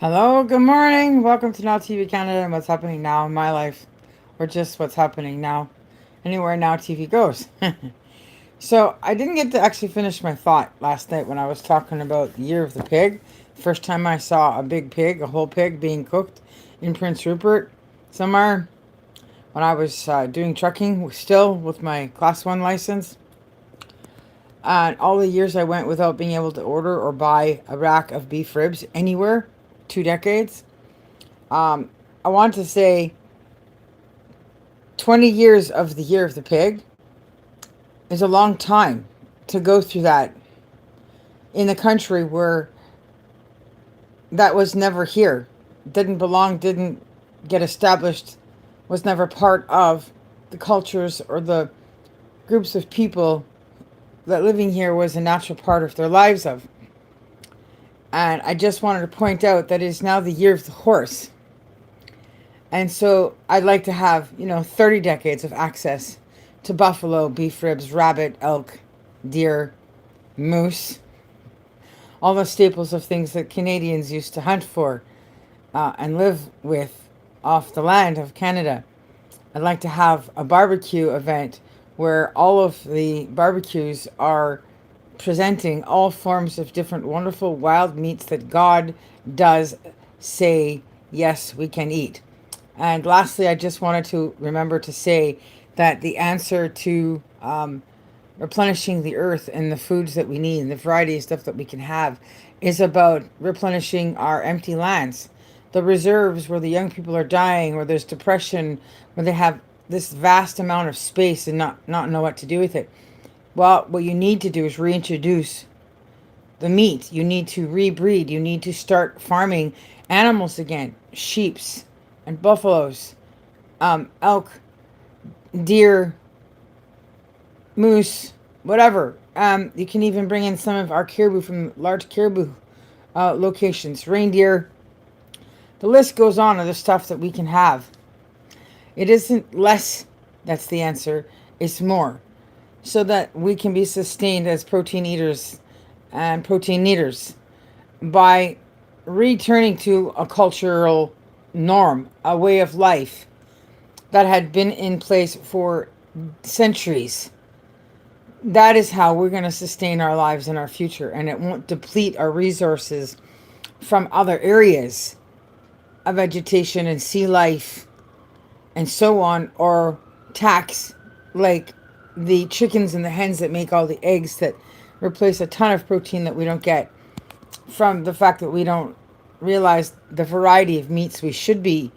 Hello, good morning. Welcome to Now TV Canada and what's happening now in my life, or just what's happening now, anywhere Now TV goes. So, I didn't get to actually finish my thought last night when I was talking about the year of the pig. First time I saw a big pig, a whole pig being cooked in Prince Rupert somewhere when I was doing trucking still with my Class 1 license. And all the years I went without being able to order or buy a rack of beef ribs anywhere, 2 decades. I want to say 20 years of the year of the pig is a long time to go through that in a country where that was never here, didn't belong, didn't get established, was never part of the cultures or the groups of people that living here was a natural part of their lives of. And I just wanted to point out that it is now the year of the horse. And so I'd like to have, 30 decades of access to buffalo, beef ribs, rabbit, elk, deer, moose, all the staples of things that Canadians used to hunt for and live with off the land of Canada. I'd like to have a barbecue event where all of the barbecues are presenting all forms of different wonderful wild meats that God does say, yes, we can eat. And lastly, I just wanted to remember to say that the answer to replenishing the earth and the foods that we need and the variety of stuff that we can have is about replenishing our empty lands. The reserves where the young people are dying, where there's depression, where they have this vast amount of space and not know what to do with it. Well, what you need to do is reintroduce the meat. You need to rebreed. You need to start farming animals again, sheeps and buffaloes, elk, deer, moose, whatever. You can even bring in some of our caribou from large caribou locations, reindeer. The list goes on of the stuff that we can have. It isn't less that's the answer, it's more. So that we can be sustained as protein eaters and protein eaters by returning to a cultural norm, a way of life that had been in place for centuries. That is how we're going to sustain our lives in our future, and it won't deplete our resources from other areas of vegetation and sea life and so on, or tax like the chickens and the hens that make all the eggs that replace a ton of protein that we don't get from the fact that we don't realize the variety of meats we should be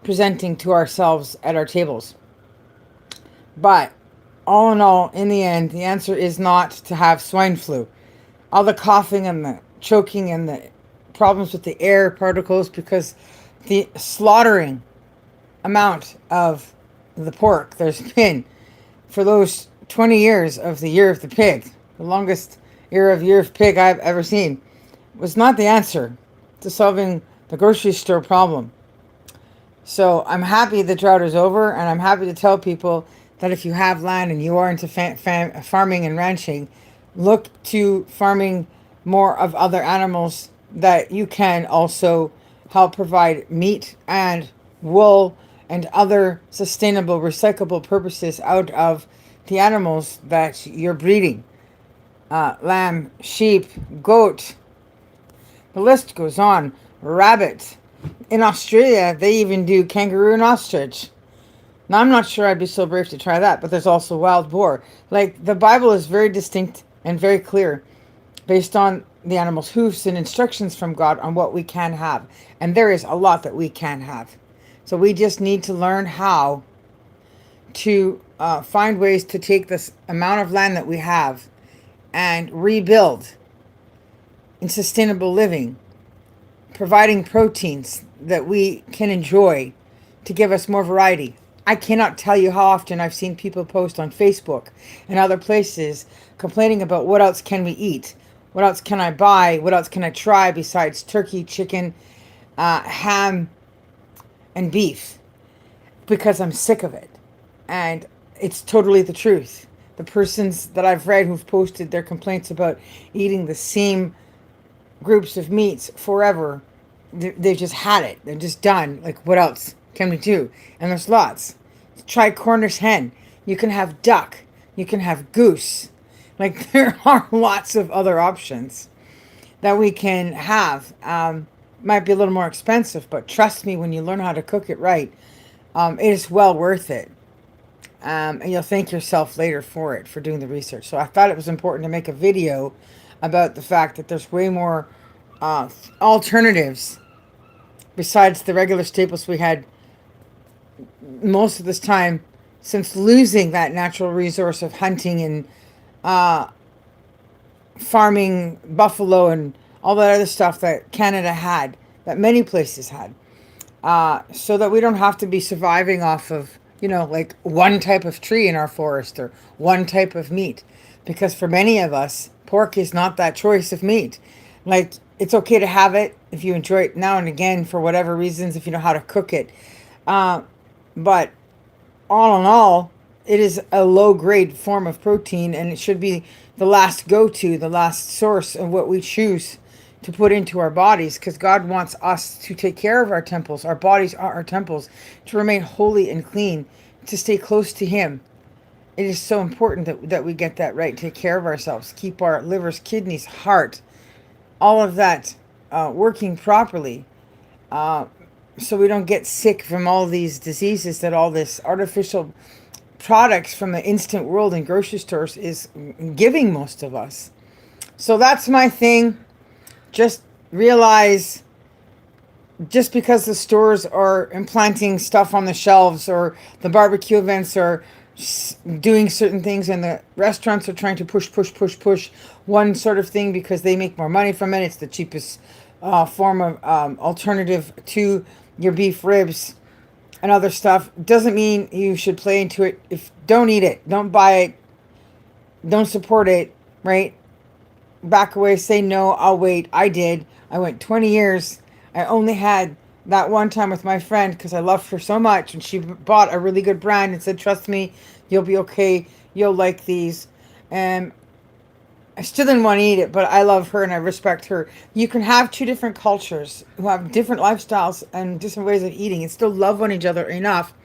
presenting to ourselves at our tables. But all in all, in the end, the answer is not to have swine flu. All the coughing and the choking and the problems with the air particles because the slaughtering amount of the pork there's been for those 20 years of the year of the pig, the longest year of pig I've ever seen, was not the answer to solving the grocery store problem. So I'm happy the drought is over, and I'm happy to tell people that if you have land and you are into farming and ranching, look to farming more of other animals that you can also help provide meat and wool and other sustainable, recyclable purposes out of the animals that you're breeding. Lamb, sheep, goat, the list goes on. Rabbit. In Australia, they even do kangaroo and ostrich. Now, I'm not sure I'd be so brave to try that, but there's also wild boar. Like, the Bible is very distinct and very clear based on the animal's hoofs and instructions from God on what we can have. And there is a lot that we can have. So we just need to learn how to find ways to take this amount of land that we have and rebuild in sustainable living, providing proteins that we can enjoy to give us more variety. I cannot tell you how often I've seen people post on Facebook and other places complaining about what else can we eat? What else can I buy? What else can I try besides turkey, chicken, ham, and beef? Because I'm sick of it. And it's totally the truth. The persons that I've read who've posted their complaints about eating the same groups of meats forever they've just had it. They're just done. Like, what else can we do? And there's lots. Try Cornish hen. You can have duck. You can have goose. Like, there are lots of other options that we can have. Might be a little more expensive, but trust me, when you learn how to cook it right, it is well worth it. And you'll thank yourself later for it, for doing the research. So I thought it was important to make a video about the fact that there's way more alternatives besides the regular staples we had most of this time, since losing that natural resource of hunting and farming buffalo and all that other stuff that Canada had, that many places had, so that we don't have to be surviving off of, like one type of tree in our forest or one type of meat. Because for many of us, pork is not that choice of meat. Like, it's okay to have it if you enjoy it now and again for whatever reasons, if you know how to cook it. But all in all, it is a low grade form of protein, and it should be the last go-to, the last source of what we choose to put into our bodies, because God wants us to take care of our temples. Our bodies are our temples, to remain holy and clean, to stay close to Him. It is so important that we get that right, take care of ourselves, keep our livers, kidneys, heart, all of that working properly, so we don't get sick from all these diseases that all this artificial products from the instant world in grocery stores is giving most of us. So that's my thing. Just realize, just because the stores are implanting stuff on the shelves, or the barbecue events are doing certain things, and the restaurants are trying to push one sort of thing because they make more money from it, it's the cheapest form of alternative to your beef ribs and other stuff, doesn't mean you should play into it. Don't eat it, don't buy it, don't support it, right? Back away, say no, I'll wait. I did. I went 20 years. I only had that one time with my friend because I loved her so much, and she bought a really good brand and said, trust me, you'll be okay, you'll like these. And I still didn't want to eat it, but I love her and I respect her. You can have two different cultures who have different lifestyles and different ways of eating and still love one each other enough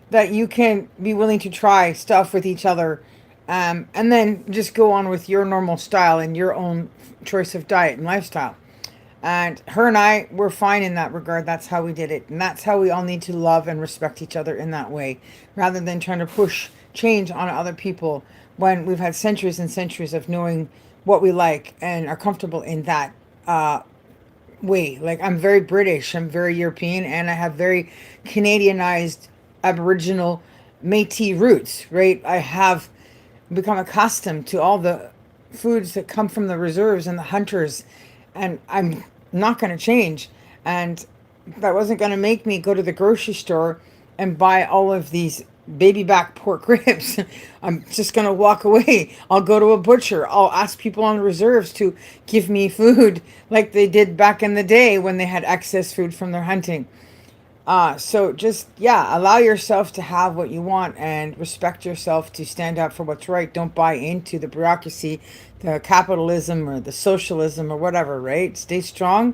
that you can be willing to try stuff with each other, and then just go on with your normal style and your own choice of diet and lifestyle. And her and I were fine in that regard. That's how we did it. And that's how we all need to love and respect each other in that way, rather than trying to push change on other people when we've had centuries and centuries of knowing what we like and are comfortable in that way. Like, I'm very British, I'm very European, and I have very Canadianized Aboriginal Métis roots, right? I have become accustomed to all the foods that come from the reserves and the hunters, and I'm not going to change. And that wasn't going to make me go to the grocery store and buy all of these baby back pork ribs. I'm just going to walk away. I'll go to a butcher. I'll ask people on the reserves to give me food like they did back in the day when they had excess food from their hunting. So just, allow yourself to have what you want and respect yourself to stand up for what's right. Don't buy into the bureaucracy, the capitalism or the socialism or whatever, right? Stay strong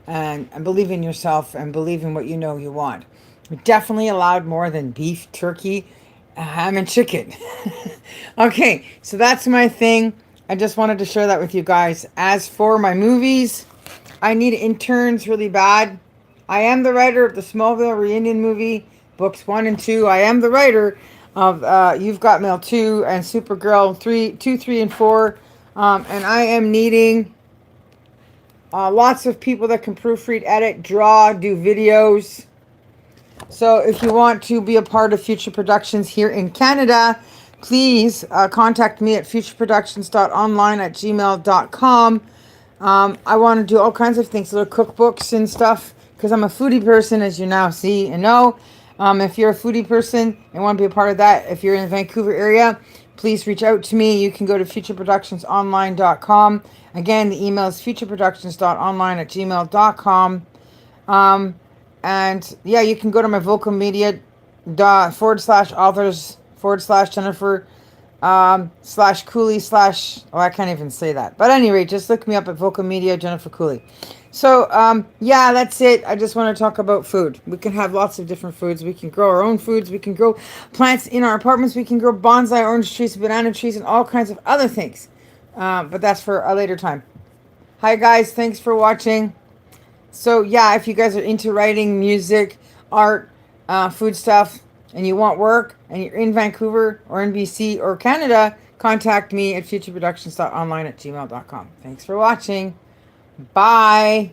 and believe in yourself and believe in what you know you want. We're definitely allowed more than beef, turkey, ham, and chicken. Okay, so that's my thing. I just wanted to share that with you guys. As for my movies, I need interns really bad. I am the writer of the Smallville Reunion movie, books 1 and 2. I am the writer of You've Got Mail 2 and Supergirl 2, 3, and 4. And I am needing lots of people that can proofread, edit, draw, do videos. So if you want to be a part of Future Productions here in Canada, please contact me at futureproductions.online@gmail.com. I want to do all kinds of things, little cookbooks and stuff, because I'm a foodie person, as you now see and know. If you're a foodie person and want to be a part of that, if you're in the Vancouver area, please reach out to me. You can go to futureproductionsonline.com. Again, the email is futureproductions.online@gmail.com. And you can go to my vocal media /authors /Jennifer /Cooley / I can't even say that. But anyway, just look me up at vocal media Jennifer Cooley. So, yeah, that's it. I just want to talk about food. We can have lots of different foods. We can grow our own foods. We can grow plants in our apartments. We can grow bonsai orange trees, banana trees, and all kinds of other things. But that's for a later time. Hi, guys. Thanks for watching. So, yeah, if you guys are into writing, music, art, food stuff, and you want work, and you're in Vancouver or in BC or Canada, contact me at futureproductions.online@gmail.com. Thanks for watching. Bye.